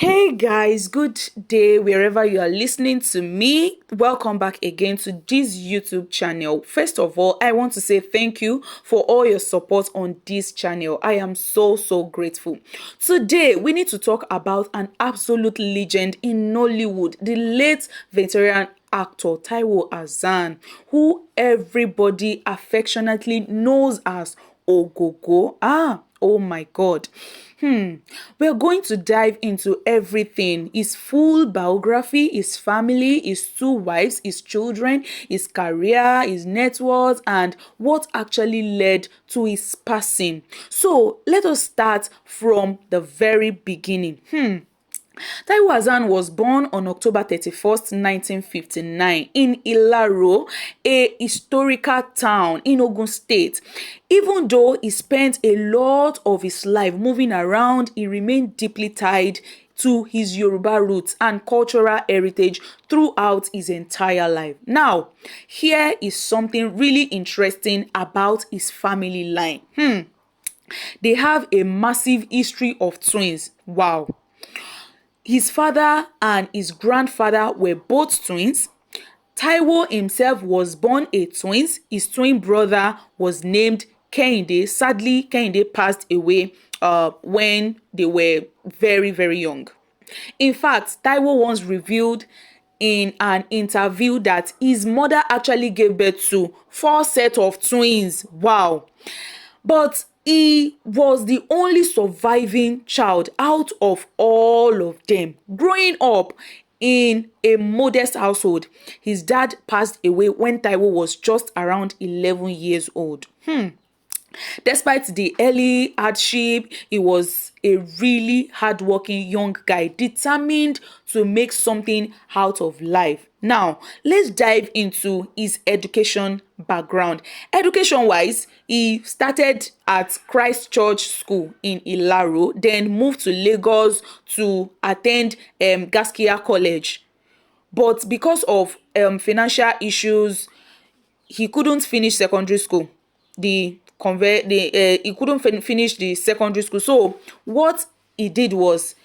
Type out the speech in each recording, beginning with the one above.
Hey guys, good day wherever you are listening to me. Welcome back again to this YouTube channel. First of all, I want to say thank you for all your support on this channel. I am so grateful. Today, we need to talk about an absolute legend in Nollywood, the late veteran actor Taiwo Hassan, who everybody affectionately knows as Ogogo. Oh my God. We're going to dive into everything: his full biography, his family, his two wives, his children, his career, his net worth, and what actually led to his passing. So let us start from the very beginning. Taiwo Hassan was born on October 31st, 1959 in Ilaro, a historical town in Ogun State. Even though he spent a lot of his life moving around, he remained deeply tied to his Yoruba roots and cultural heritage throughout his entire life. Now, here is something really interesting about his family line. They have a massive history of twins. Wow. His father and his grandfather were both twins. Taiwo himself was born a twin. His twin brother was named Kehinde. Sadly, Kehinde passed away when they were very young. In fact, Taiwo once revealed in an interview that his mother actually gave birth to 4 sets of twins. Wow. But he was the only surviving child out of all of them. Growing up in a modest household, his dad passed away when Taiwo was just around 11 years old. Despite the early hardship, he was a really hardworking young guy, determined to make something out of life. Now, let's dive into his education background. Education-wise, he started at Christ Church School in Ilaro, then moved to Lagos to attend Gaskia College. But because of financial issues, he couldn't finish secondary school. He couldn't finish the secondary school. So what he did was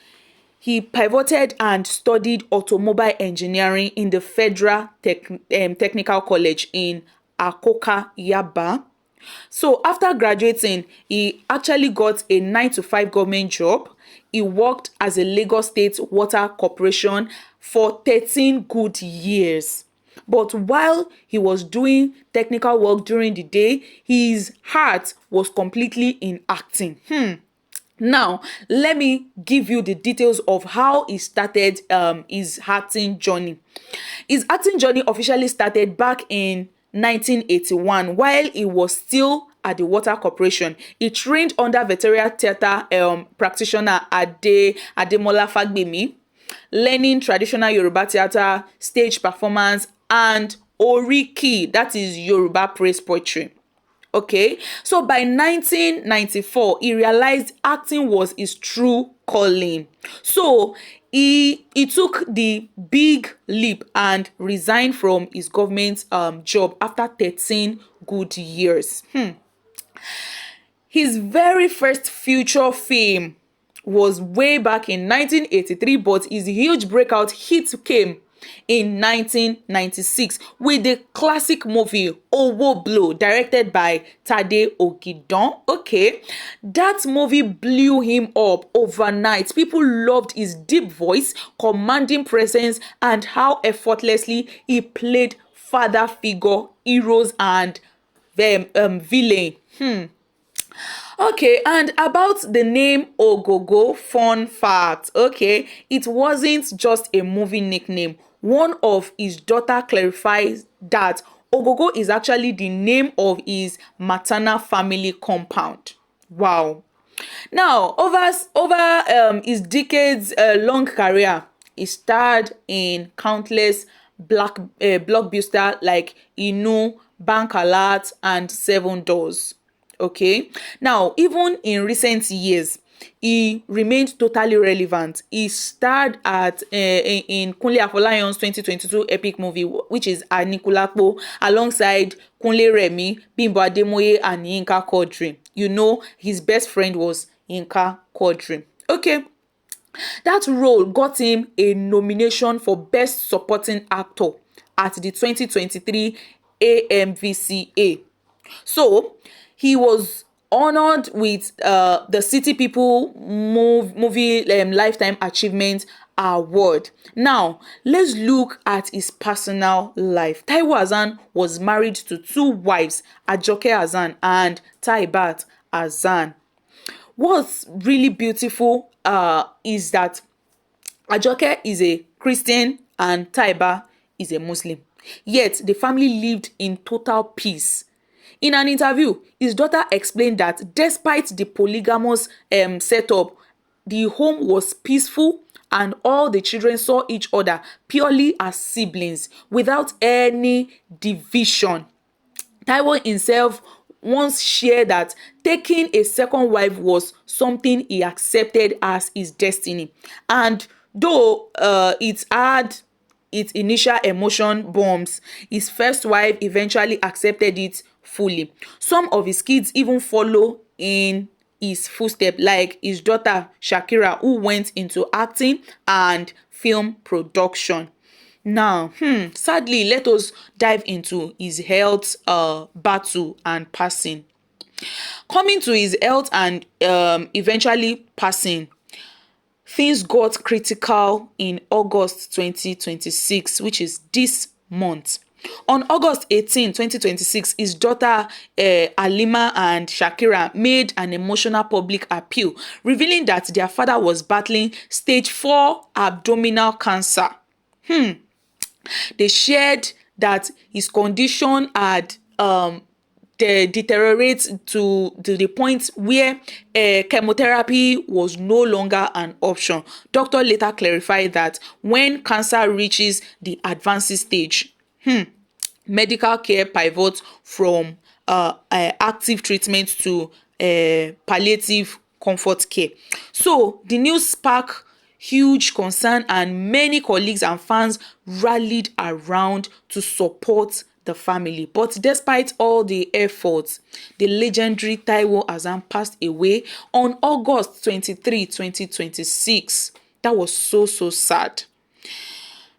he pivoted and studied automobile engineering in the Federal Technical College in Akoka, Yaba. So after graduating, he actually got a 9 to 5 government job. He worked as a Lagos State Water Corporation for 13 good years. But while he was doing technical work during the day, his heart was completely in acting. Now, let me give you the details of how he started his acting journey. His acting journey officially started back in 1981 while he was still at the Water Corporation. He trained under veteran theatre practitioner Ademola Fagbemi, learning traditional Yoruba theatre, stage performance, and Oriki, that is Yoruba praise poetry. Okay, so by 1994, he realized acting was his true calling. So he took the big leap and resigned from his government job after 13 good years. His very first feature film was way back in 1983, but his huge breakout hit came in 1996 with the classic movie Owobllo, directed by Tade Ogidon. Okay, that movie blew him up overnight. People loved his deep voice, commanding presence, and how effortlessly he played father figure, heroes, and villain. Okay, and about the name Ogogo, fun fact. Okay, it wasn't just a movie nickname. One of his daughter clarifies that Ogogo is actually the name of his maternal family compound. Wow. Now, over his decades long career, he starred in countless blockbusters like Inu, Bank Alert, and Seven Doors. Okay, now even in recent years, he remained totally relevant. He starred in Kunle Afolayan's 2022 epic movie, which is Anikulapo, alongside Kunle Remi, Bimbo Ademoye, and Yinka Quadri. You know, his best friend was Yinka Quadri. Okay, That role got him a nomination for Best Supporting Actor at the 2023 AMVCA. So he was honored with the City People Movie Lifetime Achievement Award. Now, let's look at his personal life. Taiwo Hassan was married to two wives, Ajoke Hassan and Taibat Hassan. What's really beautiful is that Ajoke is a Christian and Taiba is a Muslim. Yet the family lived in total peace. In an interview, his daughter explained that despite the polygamous setup, the home was peaceful and all the children saw each other purely as siblings without any division. Taiwo himself once shared that taking a second wife was something he accepted as his destiny. And though it had its initial emotion bombs, his first wife eventually accepted it fully. Some of his kids even follow in his footsteps, like his daughter Shakira, who went into acting and film production. Now, sadly, let us dive into his health battle and passing. Coming to his health and eventually passing, things got critical in August 2026, which is this month. On August 18, 2026, his daughter Alima and Shakira made an emotional public appeal, revealing that their father was battling stage 4 abdominal cancer. They shared that his condition had deteriorated to the point where chemotherapy was no longer an option. Doctor later clarified that when cancer reaches the advanced stage, medical care pivots from active treatment to palliative comfort care. So the news sparked huge concern, and many colleagues and fans rallied around to support the family. But despite all the efforts, the legendary Taiwo Hassan passed away on August 23, 2026. That was so sad.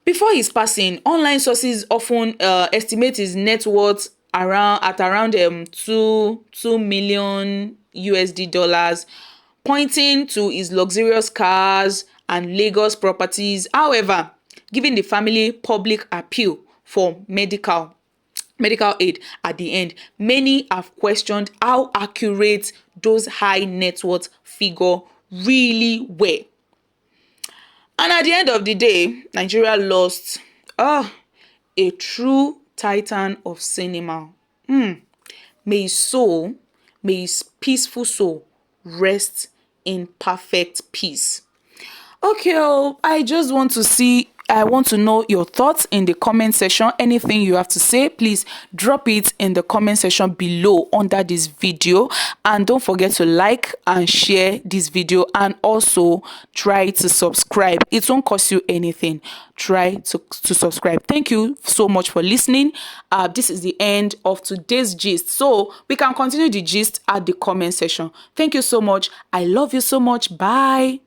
Before his passing, online sources often estimate his net worth around 2 million USD dollars, pointing to his luxurious cars and Lagos properties. However, given the family public appeal for medical aid at the end, many have questioned how accurate those high net worth figures really were. And at the end of the day, Nigeria lost a true titan of cinema. May his peaceful soul rest in perfect peace. Okay, I want to know your thoughts in the comment section. Anything you have to say, please drop it in the comment section below under this video. And don't forget to like and share this video, and also try to subscribe. It won't cost you anything. Try to subscribe. Thank you so much for listening. This is the end of today's gist. So we can continue the gist at the comment section. Thank you so much. I love you so much. Bye.